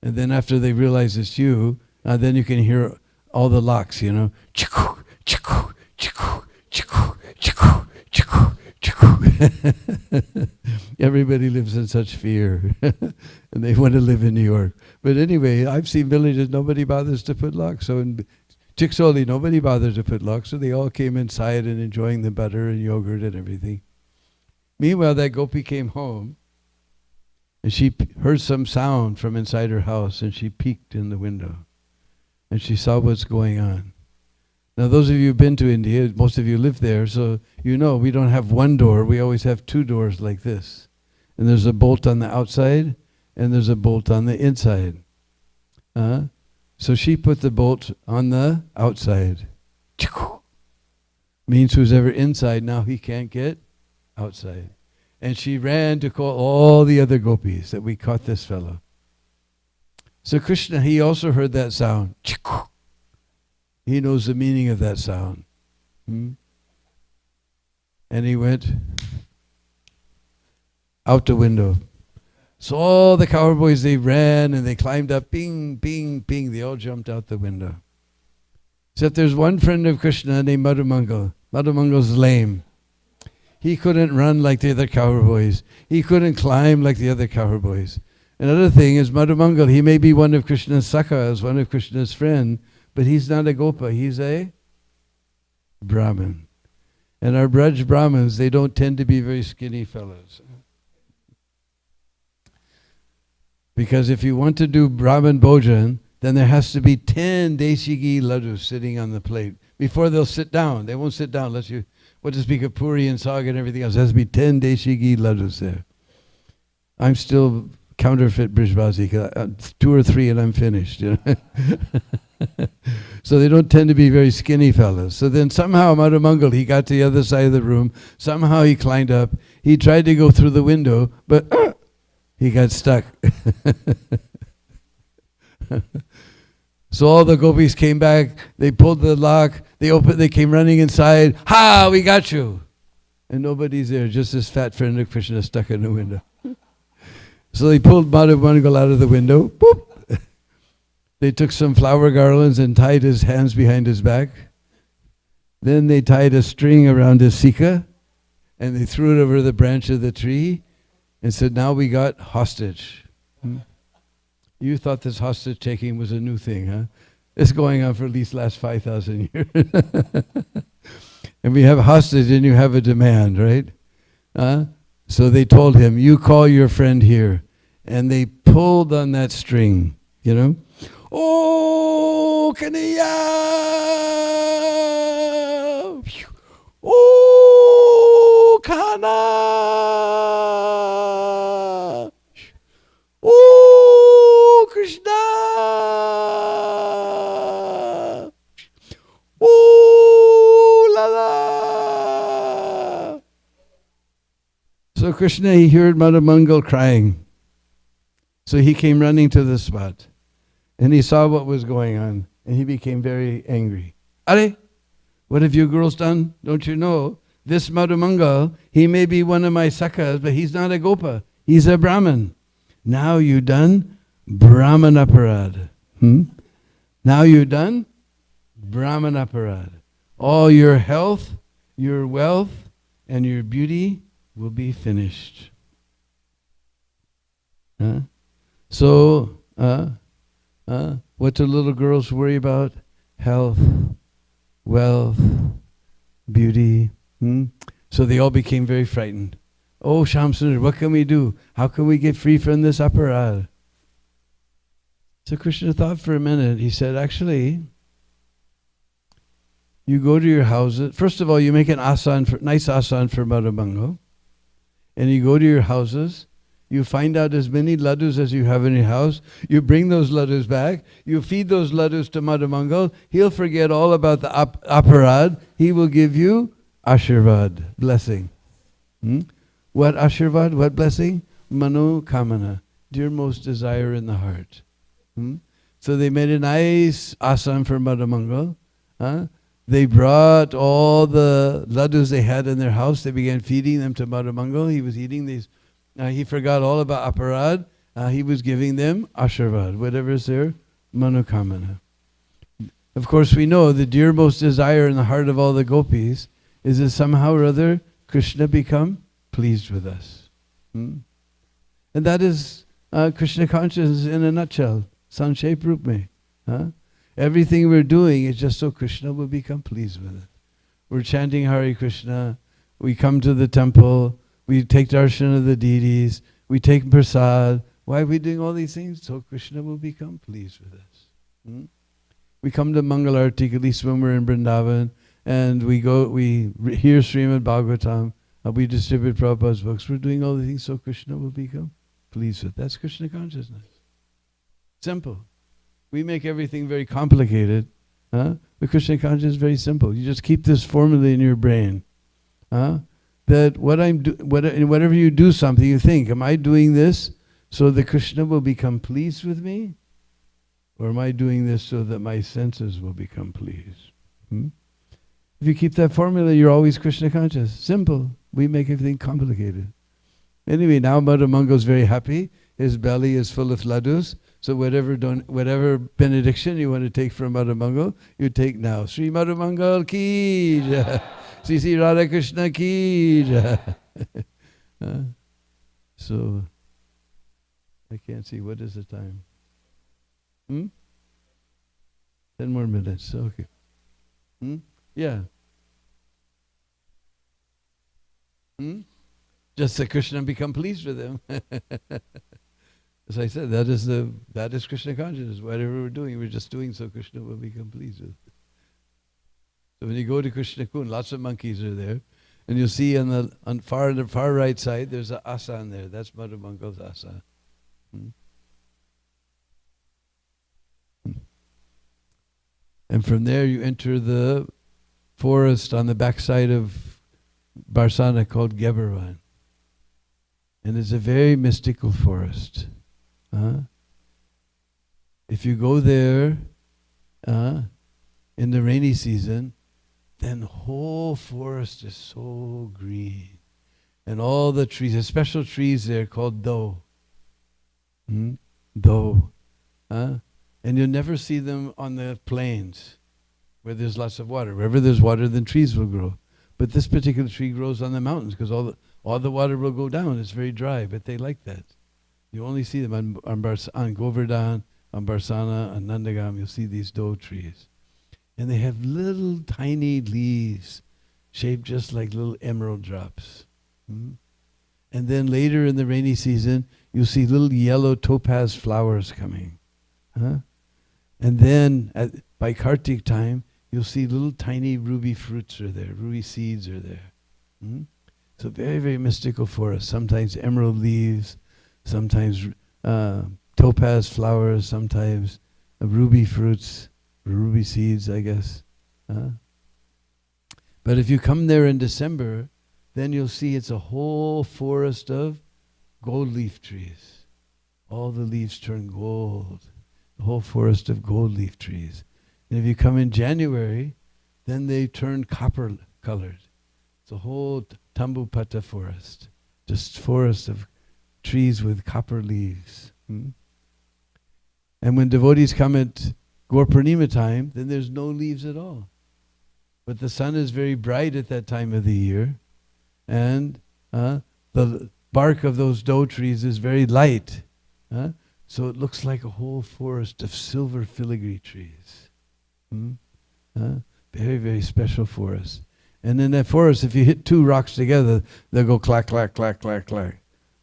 And then after they realize it's you, then you can hear all the locks, chiku, chiku, chiku, chiku, chiku, chiku, chiku. Everybody lives in such fear, and they want to live in New York. But anyway, I've seen villages, nobody bothers to put locks. So in Chiksoli, nobody bothers to put locks, so they all came inside and enjoying the butter and yogurt and everything. Meanwhile, that gopi came home, and she heard some sound from inside her house, and she peeked in the window, and she saw what's going on. Now, those of you who've been to India, most of you live there, so we don't have one door, we always have two doors like this. And there's a bolt on the outside, and there's a bolt on the inside. So she put the bolt on the outside. Means who's ever inside, now he can't get outside. And she ran to call all the other gopis that we caught this fellow. So Krishna, he also heard that sound. He knows the meaning of that sound. And he went out the window. So all the cowboys, they ran and they climbed up, bing, bing, bing. They all jumped out the window. Except there's one friend of Krishna named Madhumangal. Madhumangal's lame. He couldn't run like the other cowboys. He couldn't climb like the other cowboys. Another thing is Madhumangal, he may be one of Krishna's sakhas, one of Krishna's friends, but he's not a gopa, he's a Brahmin. And our Braj Brahmins, they don't tend to be very skinny fellows. Because if you want to do Brahmin Bhojan, then there has to be 10 desi ghee laddus sitting on the plate. Before they'll sit down. They won't sit down unless you want to speak of puri and saga and everything else. There has to be 10 desi ghee laddus there. I'm still counterfeit Brijbazi, 2 or 3 and I'm finished. So they don't tend to be very skinny fellows. So then somehow Madhumangal, he got to the other side of the room. Somehow he climbed up. He tried to go through the window, but he got stuck. So all the gopis came back. They pulled the lock. They opened. They came running inside. Ha! We got you. And nobody's there. Just this fat friend of Krishna stuck in the window. So they pulled Madhumangal out of the window. Boop. They took some flower garlands and tied his hands behind his back. Then they tied a string around his sika, and they threw it over the branch of the tree, and said, "Now we got hostage." You thought this hostage taking was a new thing, huh? It's going on for at least last 5,000 years. And we have hostage and you have a demand, right? So they told him, "You call your friend here." And they pulled on that string, Oh, Kanaya! Oh, Kana! Oh, Krishna! Oh, Lala! So Krishna, he heard Madhumangal crying. So he came running to the spot. And he saw what was going on. And he became very angry. Are, what have you girls done? Don't you know? This Madhumangal, he may be one of my sakhas, but he's not a gopa. He's a Brahmin. Now you done Brahmanaparad. Now you done Brahmanaparad. All your health, your wealth, and your beauty will be finished. So, what do little girls worry about? Health, wealth, beauty. So they all became very frightened. Oh, Shamsundar, what can we do? How can we get free from this aparad? So Krishna thought for a minute. He said, actually, you go to your houses. First of all, you make an asan, nice asan for Madhumangal. And you go to your houses. You find out as many laddus as you have in your house. You bring those laddus back. You feed those laddus to Madhumangal. He'll forget all about the aparad. He will give you Ashirvad, blessing. What Ashirvad? What blessing? Mano Kamana, dearmost desire in the heart. So they made a nice asam for Madhumangal. They brought all the laddus they had in their house. They began feeding them to Madhumangal. He was eating these. He forgot all about aparad. He was giving them Ashirvad, whatever is their Mano Kamana. Of course, we know the dearmost desire in the heart of all the gopis is that somehow or other Krishna become pleased with us. And that is Krishna consciousness in a nutshell. Sanshep Rup mein. Everything we're doing is just so Krishna will become pleased with it. We're chanting Hare Krishna. We come to the temple. We take darshan of the deities. We take prasad. Why are we doing all these things? So Krishna will become pleased with us. We come to Mangalarti, at least when we're in Vrindavan, and we hear Srimad Bhagavatam, we distribute Prabhupada's books. We're doing all the things so Krishna will become pleased with. That's Krishna consciousness. Simple. We make everything very complicated. But Krishna consciousness is very simple. You just keep this formula in your brain. That whatever you do something, you think, am I doing this so that Krishna will become pleased with me? Or am I doing this so that my senses will become pleased? If you keep that formula, you're always Krishna conscious. Simple. We make everything complicated. Anyway, now Madhumangal is very happy. His belly is full of laddus. So whatever benediction you want to take from Madhumangal, you take now. Sri Madhumangal ki jai. Sri Sri Radha Krishna ki jai. So, I can't see. What is the time? 10 more minutes. Okay. Yeah. Just that Krishna become pleased with him. As I said, that is Krishna consciousness. Whatever we're doing, we're just doing so Krishna will become pleased with. So when you go to Krishna Kund, lots of monkeys are there, and you'll see on the far right side, there's an asan there. That's Madhumangal's asan. And from there you enter the forest on the backside of Barsana called Gebarwan. And it's a very mystical forest. If you go there in the rainy season, then the whole forest is so green. And all the trees, there's special trees there called do. Do. And you'll never see them on the plains where there's lots of water. Wherever there's water, then trees will grow. But this particular tree grows on the mountains because all the water will go down. It's very dry, but they like that. You only see them on Govardhan, on Barsana, on Nandagam. You'll see these do trees. And they have little tiny leaves shaped just like little emerald drops. And then later in the rainy season, you'll see little yellow topaz flowers coming. And then by Kartik time, you'll see little tiny ruby fruits are there, ruby seeds are there. So very, very mystical forest. Sometimes emerald leaves, sometimes topaz flowers, sometimes ruby fruits, ruby seeds, I guess. But if you come there in December, then you'll see it's a whole forest of gold leaf trees. All the leaves turn gold. The whole forest of gold leaf trees. And if you come in January, then they turn copper colored. It's a whole Tambupata forest, just forest of trees with copper leaves. And when devotees come at Gaur Purnima time, then there's no leaves at all. But the sun is very bright at that time of the year, and the bark of those dough trees is very light. So it looks like a whole forest of silver filigree trees. Very, very special forest. And in that forest, if you hit two rocks together, they'll go clack, clack, clack, clack, clack.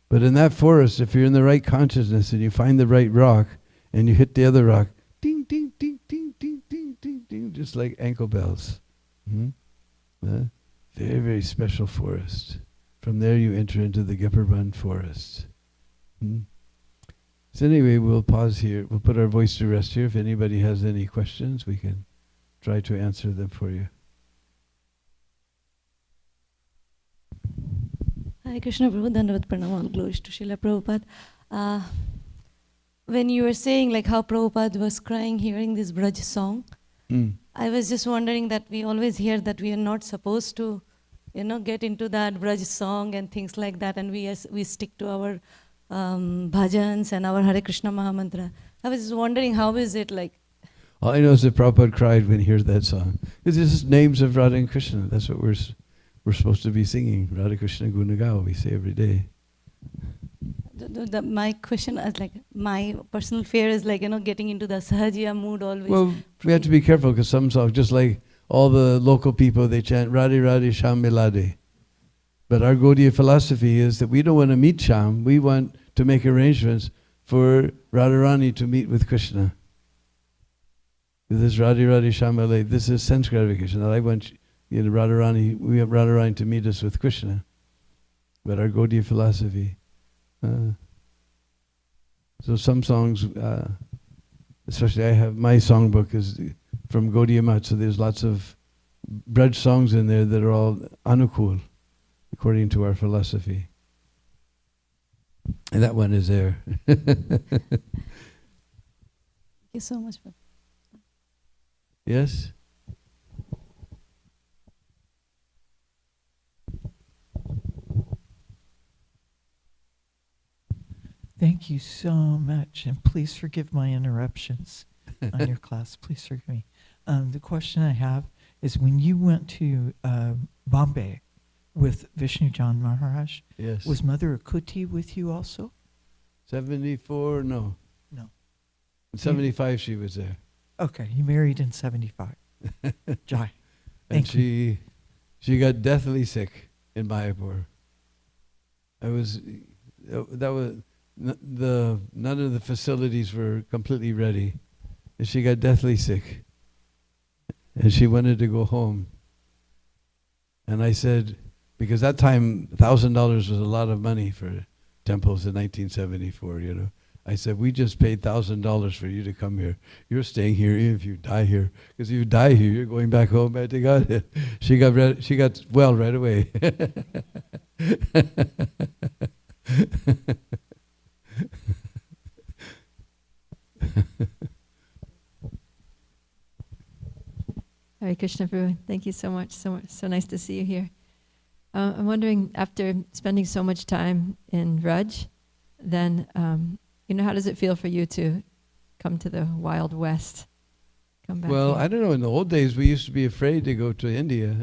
But in that forest, if you're in the right consciousness and you find the right rock and you hit the other rock, ding, ding, ding, ding, ding, ding, ding, ding, just like ankle bells. Very, very special forest. From there you enter into the Gipperban forest. So anyway, we'll pause here. We'll put our voice to rest here. If anybody has any questions, we can try to answer them for you. Hare Krishna Prabhu, Dandavat Pranam, all glories to Srila Prabhupada. When you were saying like how Prabhupada was crying hearing this Braj song, I was just wondering that we always hear that we are not supposed to, get into that Braj song and things like that, and we stick to our bhajans and our Hare Krishna Mahamantra. I was just wondering, how is it like? All I know is that Prabhupada cried when he heard that song. It's just names of Radha and Krishna. That's what we're supposed to be singing. Radha Krishna Gunagao, we say every day. My question is like, my personal fear is like, getting into the Sahajiya mood always. Well, we have to be careful because some songs, just like all the local people, they chant Radhe Radhe Sham Milade. But our Gaudiya philosophy is that we don't want to meet Sham. We want to make arrangements for Radharani to meet with Krishna. This is Radhe Radhe Sham Milade. This is sense gratification. I want Radharani, we have Radharani to meet us with Krishna. But our Gaudiya philosophy. So some songs, especially I have, my songbook is from Gaudiya Math, so there's lots of Braj songs in there that are all anukul, according to our philosophy. And that one is there. Thank you so much. Yes? Thank you so much, and please forgive my interruptions on your class. Please forgive me. The question I have is, when you went to Bombay with Vishnu Jan Maharaj, Yes. was Mother Akuti with you also? 74, no. No. In 75 she was there. Okay, you married in 75. Jai. And Thank you. she got deathly sick in Mayapur. None of the facilities were completely ready. And she got deathly sick. And she wanted to go home. And I said, because that time $1,000 was a lot of money for temples in 1974, I said, we just paid $1,000 for you to come here. You're staying here even if you die here. Because if you die here, you're going back home back to God. She got well right away. Hare Krishna Prabhu, thank you so much. So nice to see you here. I'm wondering, after spending so much time in Raj, then how does it feel for you to come to the Wild West? Come back. Well, here? I don't know. In the old days, we used to be afraid to go to India.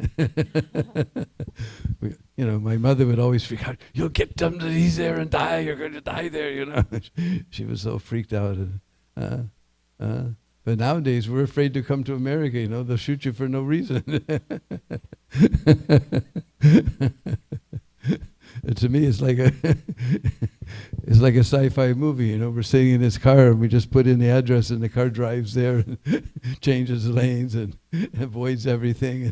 My mother would always freak out. You'll get them disease there and die. You're going to die there. She was so freaked out. But nowadays, we're afraid to come to America. They'll shoot you for no reason. To me, it's like a sci-fi movie. We're sitting in this car and we just put in the address and the car drives there and changes lanes and avoids everything.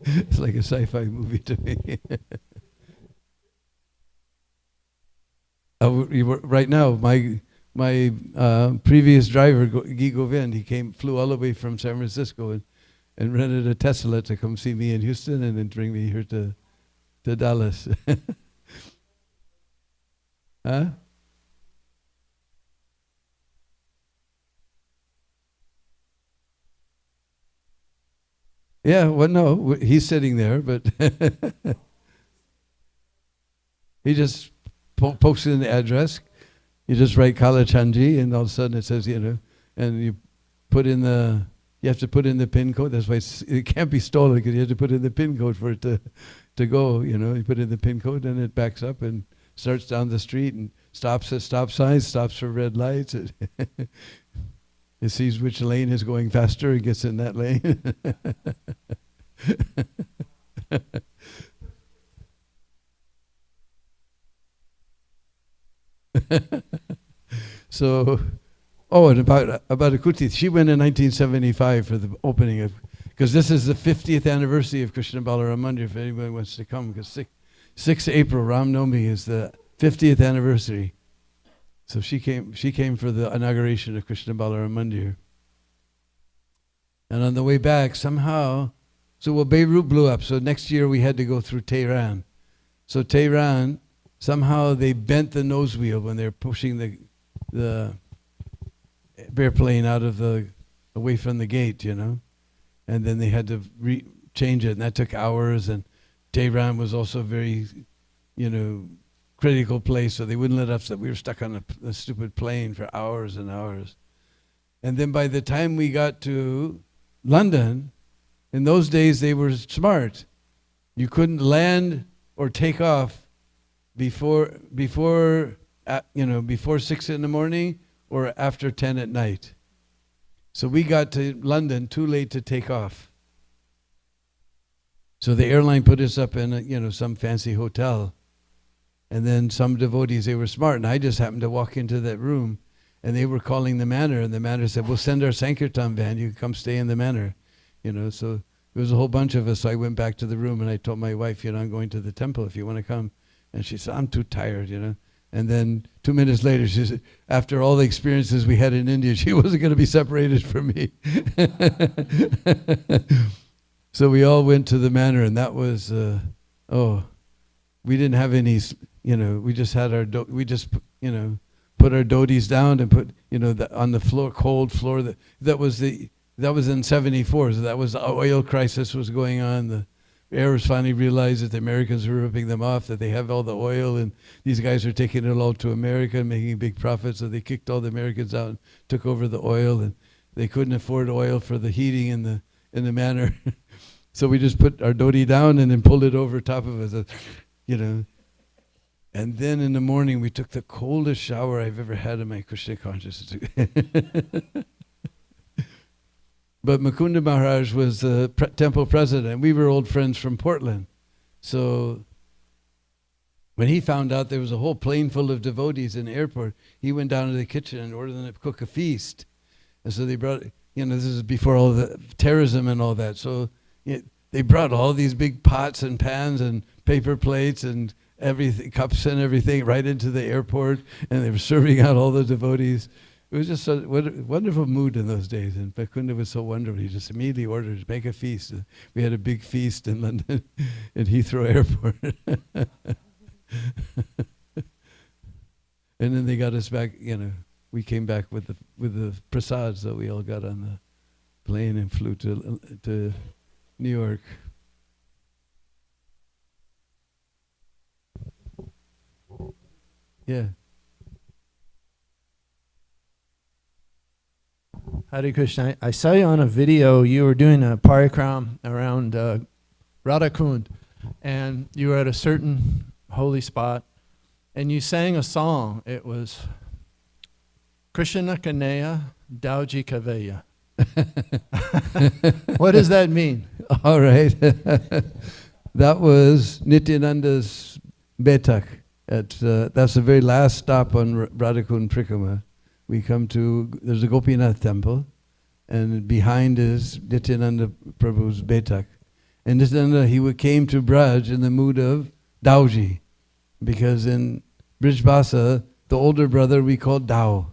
It's like a sci-fi movie to me. Right now, my previous driver, Guy Govind, he flew all the way from San Francisco and rented a Tesla to come see me in Houston and then bring me here to Dallas. Huh? Yeah, well, no, he's sitting there, but he just pokes in the address. You just write Kalachandji, and all of a sudden it says, and you have to put in the pin code. That's why it can't be stolen, because you have to put in the pin code for it to go. You put in the pin code, and it backs up and starts down the street and stops at stop signs, stops for red lights. It sees which lane is going faster and gets in that lane. So, and about Akuti, she went in 1975 for the opening of, because this is the 50th anniversary of Krishna Balaram Mandir, if anybody wants to come, because 6 April, Ram Navami, is the 50th anniversary. So she came for the inauguration of Krishna Balaram Mandir. And on the way back, somehow, Beirut blew up. So next year we had to go through Tehran. So Tehran, somehow they bent the nose wheel when they were pushing the airplane away from the gate, and then they had to change it, and that took hours. And Tehran was also a very, critical place, so they wouldn't let us. We were stuck on a stupid plane for hours and hours. And then by the time we got to London, in those days they were smart. You couldn't land or take off before 6 in the morning or after 10 at night. So we got to London too late to take off. So the airline put us up in some fancy hotel. And then some devotees, they were smart, and I just happened to walk into that room, and they were calling the manor, and the manor said, "We'll send our Sankirtan van, you can come stay in the manor." So there was a whole bunch of us. So I went back to the room, and I told my wife, I'm going to the temple if you want to come. And she said, "I'm too tired, And then 2 minutes later, she said, after all the experiences we had in India, she wasn't going to be separated from me. So we all went to the manor, and that was, we didn't have any, we just had put our dhotis down and put, on the floor, cold floor. That was in 74, so that was the oil crisis was going on. The Arabs finally realized that the Americans were ripping them off, that they have all the oil, and these guys are taking it all to America and making big profits, so they kicked all the Americans out and took over the oil, and they couldn't afford oil for the heating in the manor. So we just put our dhoti down and then pulled it over top of us, And then in the morning, we took the coldest shower I've ever had in my Krishna consciousness. But Mukunda Maharaj was the temple president. We were old friends from Portland. So when he found out there was a whole plane full of devotees in the airport, he went down to the kitchen and ordered them to cook a feast. And so they brought, this is before all the terrorism and all that. So they brought all these big pots and pans and paper plates and everything, cups and everything right into the airport, and they were serving out all the devotees. It was just a wonderful mood in those days, and Mukunda was so wonderful. He just immediately ordered to make a feast. We had a big feast in London, at Heathrow Airport. And then they got us back, we came back with the prasad, so we all got on the plane and flew to New York. Yeah. Hare Krishna. I saw you on a video. You were doing a parikram around Radhakund, and you were at a certain holy spot, and you sang a song. It was Krishna Kanaya Dauji Kaveya. What does that mean? All right. That was Nityananda's Betak. That's the very last stop on Radhakund Prikrama. We come to, there's a Gopinath temple, and behind is Nityananda Prabhu's Betak. And Nityananda, he came to Braj in the mood of Dauji, because in Brij Bhasa, the older brother we call Dao.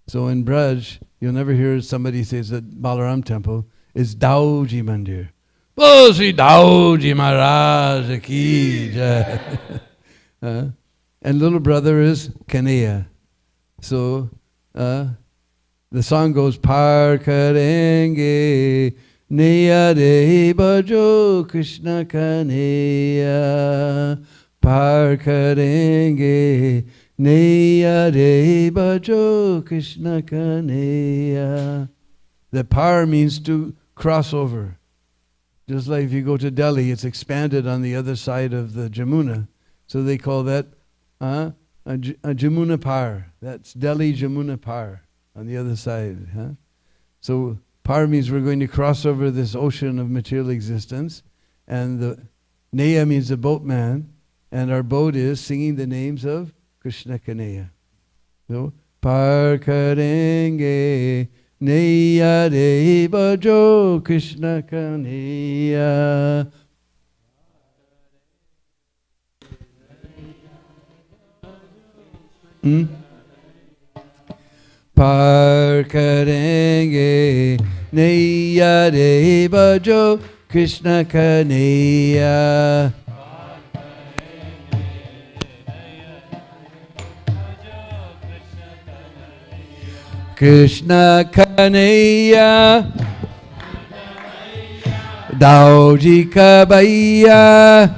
So in Braj, you'll never hear somebody say that Balaram temple is Dauji Mandir. Oh, Sri Dauji Maharaj ki jai. And little brother is Kanaya. So the song goes, Par karenge Neya re bajo Krishna ka neya. Par karenge. Neya re bajo Krishna ka neya. The par means to cross over. Just like if you go to Delhi, it's expanded on the other side of the Jamuna. So they call that a Jamuna Par. That's Delhi Jamuna Par on the other side. Huh? So Par means we're going to cross over this ocean of material existence. And the Neya means the boatman. And our boat is singing the names of Krishna Kaneya. So, Par karenge Neya re bajo Krishna Kaneya. Par karenge Neya re bajo Krishna Kaneya. Krishna Kaneya Dauji Kabaya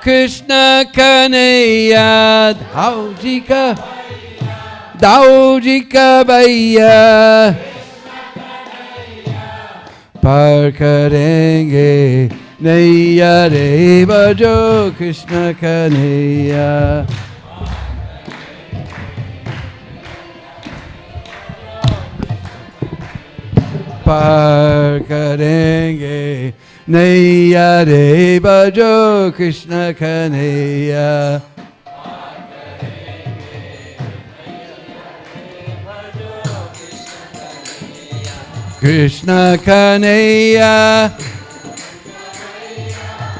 Krishna Kaneya Dauji Kabaya Par karenge Neya re bajo Krishna Kaneya. Par karenge Neya re bajo Krishna Kaneya. Krishna Kaneya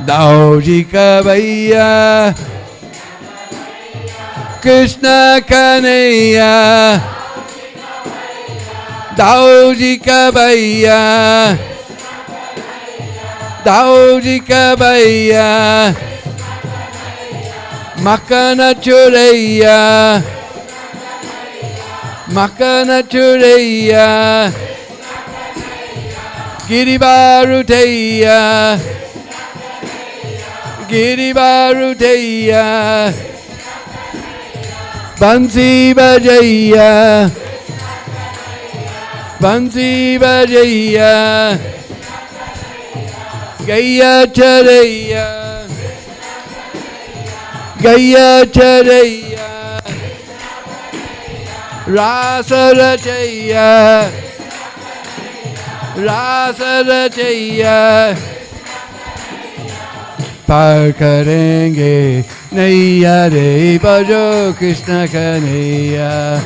Dauji Kabaya Krishna Kaneya Dauji Kabaya Dauji Kabaya Makana Chureya Makana Chureya Giribaruteya Giribaruteya Bansi Bajaya Bansi Bajaya Gaya Chareya Gaya Chareya Rasa Rachaya Rasa Rachaya Par karenge Neya re bajo Krishna Kaneya.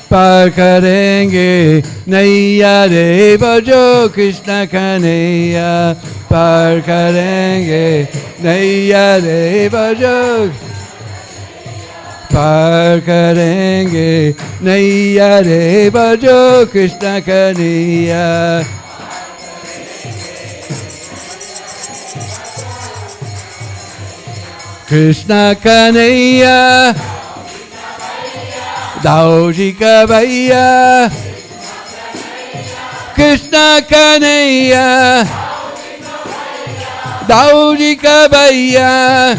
Par karenge Neya re bajo Krishna Kaneya. Par karenge Neya re bajo Par karenge Neya re bajo Krishna Kaneya. Krishna Kaneya Dauji Kabaya Krishna Kaneya Dauji Kabaya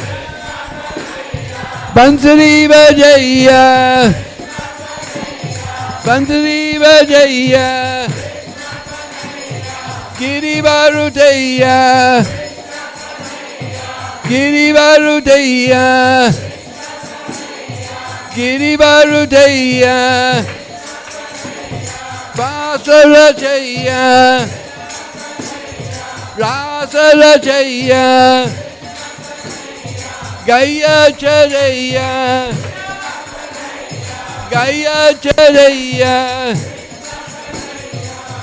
Bansuri Bajaya Bansuri Bajaya Giribaruteya Giribaruteya Giribaruteya Vasarachaya Rasarachaya Gaya Chareya Gaya Chareya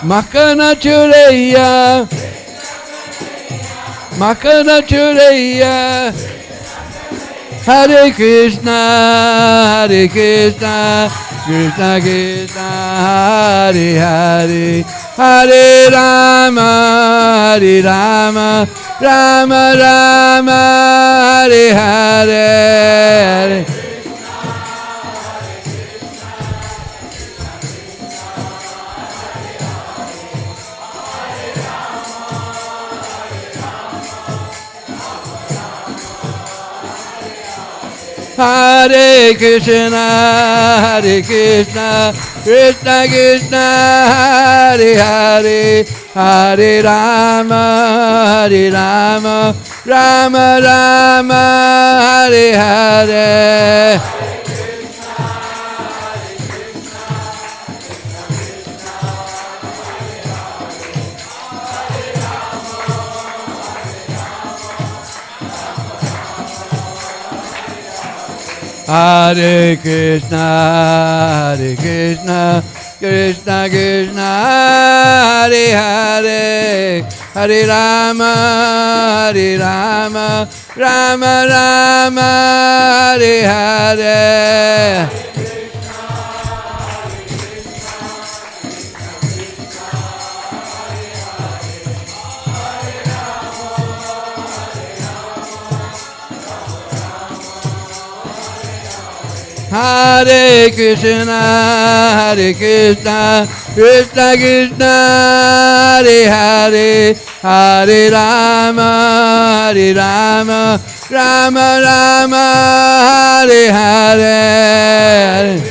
Makana Chureya Makana Chureya Hare Krishna Krishna Krishna Hare Hare Hare Rama Rama Rama Hare Hare Hare Krishna, Hare Krishna, Krishna Krishna, Hare Hare, Hare Rama, Hare Rama, Rama Rama, Hare Hare. Hare Krishna, Hare Krishna, Krishna Krishna, Hare Hare, Hare Rama, Hare Rama, Rama Rama, Hare Hare. Hare Krishna, Hare Krishna, Krishna Krishna, Hare Hare, Hare Rama, Hare Rama, Rama Rama, Hare Hare.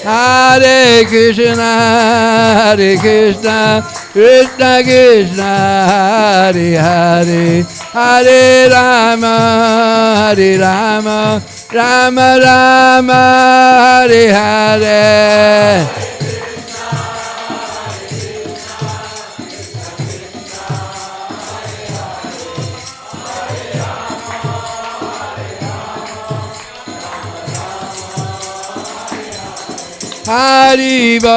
Hare Krishna, Hare Krishna, Krishna Krishna, Hare Hare, Hare Rama, Hare Rama, Rama Rama, Hare Hare. Haribol,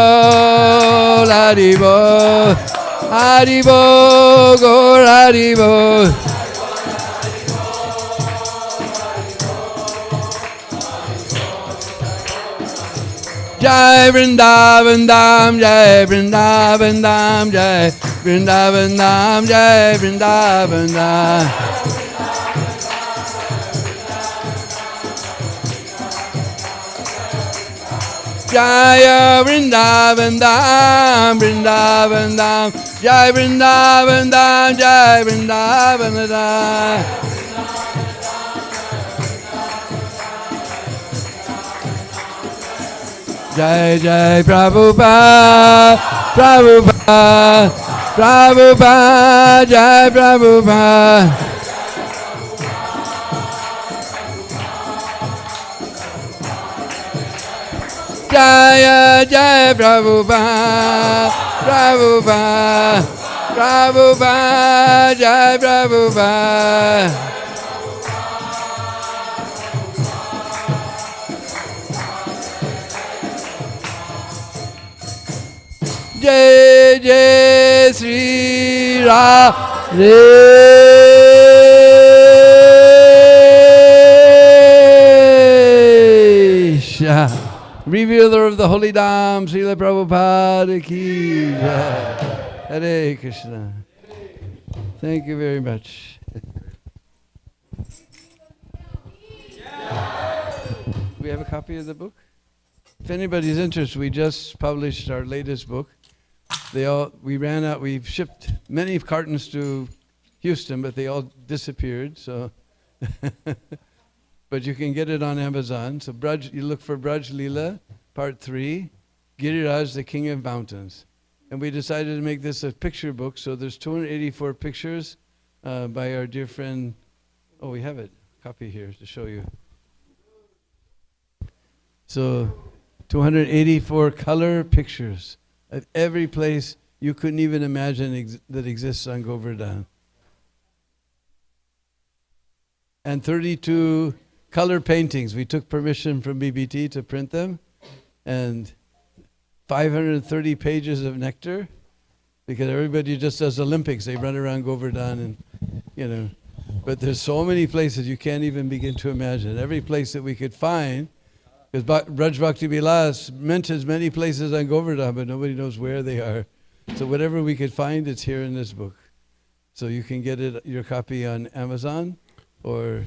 Haribol, Haribol, Gaur Haribol. Jai Vrindavan Dham, Jai Vrindavan Dham, Jai Vrindavan Dham, Jai Vrindavan Dham. Jaya Vrindavan Dham, Vrindavan Dham, Jai Vrindavan Dham, Jai Vrindavan Dham. Jai Jai Prabhupada, Prabhupada, Prabhupada, Jai Prabhupada. Jaya Jaya Prabhupada, Prabhupada, Prabhupada, Jaya Prabhupada. Jai Jai Sri Radhe. Revealer of the Holy Dham, Srila Prabhupada ki jai. Hare Krishna. Thank you very much. We have a copy of the book? If anybody's interested, we just published our latest book. We ran out, we've shipped many cartons to Houston, but they all disappeared, so... But you can get it on Amazon. So you look for Braj Leela, Part 3, Giriraj, the King of Mountains. And we decided to make this a picture book. So there's 284 pictures by our dear friend. Oh, we have it. Copy here to show you. So 284 color pictures of every place you couldn't even imagine that exists on Govardhan. And 32 color paintings. We took permission from BBT to print them, and 530 pages of nectar, because everybody just does Olympics. They run around Govardhan and, but there's so many places you can't even begin to imagine. Every place that we could find, because Braj Bhakti Vilas mentions many places on Govardhan, but nobody knows where they are. So whatever we could find, it's here in this book. So you can get your copy on Amazon, or...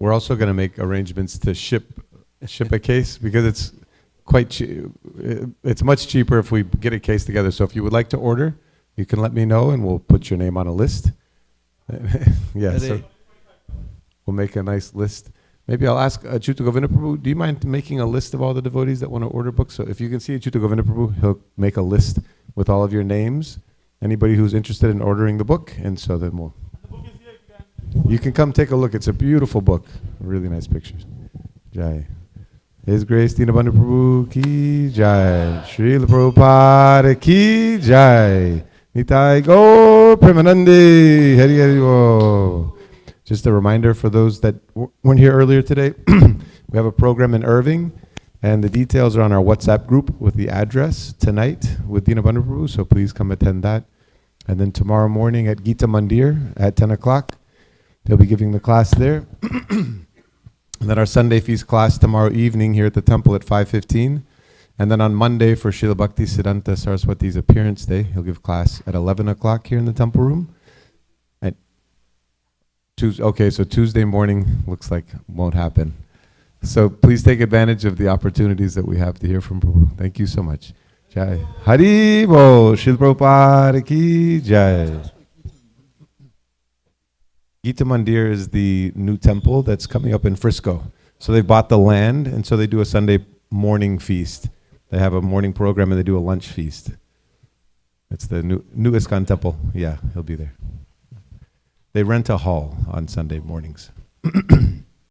We're also going to make arrangements to ship ship a case because it's quite cheap. It's much cheaper if we get a case together. So if you would like to order, you can let me know and we'll put your name on a list. Yeah, so we'll make a nice list. Maybe I'll ask Achyuta Govinda Prabhu, do you mind making a list of all the devotees that want to order books? So if you can see Achyuta Govinda Prabhu, he'll make a list with all of your names, anybody who's interested in ordering the book, and so then we'll... You can come take a look. It's a beautiful book. Really nice pictures. Jai. His Grace Dinabandhu Prabhu ki jai. Srila Prabhupada ki jai. Nitai Gaur Premanande. Hari Hari Bo. Just a reminder for those that weren't here earlier today, we have a program in Irving, and the details are on our WhatsApp group with the address tonight with Dinabandhu Prabhu, so please come attend that. And then tomorrow morning at Gita Mandir at 10 o'clock, they'll be giving the class there. And then our Sunday feast class tomorrow evening here at the temple at 5:15. And then on Monday for Srila Bhakti Siddhanta Saraswati's appearance day, he'll give class at 11 o'clock here in the temple room. Okay, so Tuesday morning looks like won't happen. So please take advantage of the opportunities that we have to hear from Prabhu. Thank you so much. Jai. Hari Bo. Srila Prabhupada ki jai. Gita Mandir is the new temple that's coming up in Frisco. So they bought the land, and so they do a Sunday morning feast. They have a morning program, and they do a lunch feast. It's the new ISKCON temple. Yeah, he'll be there. They rent a hall on Sunday mornings.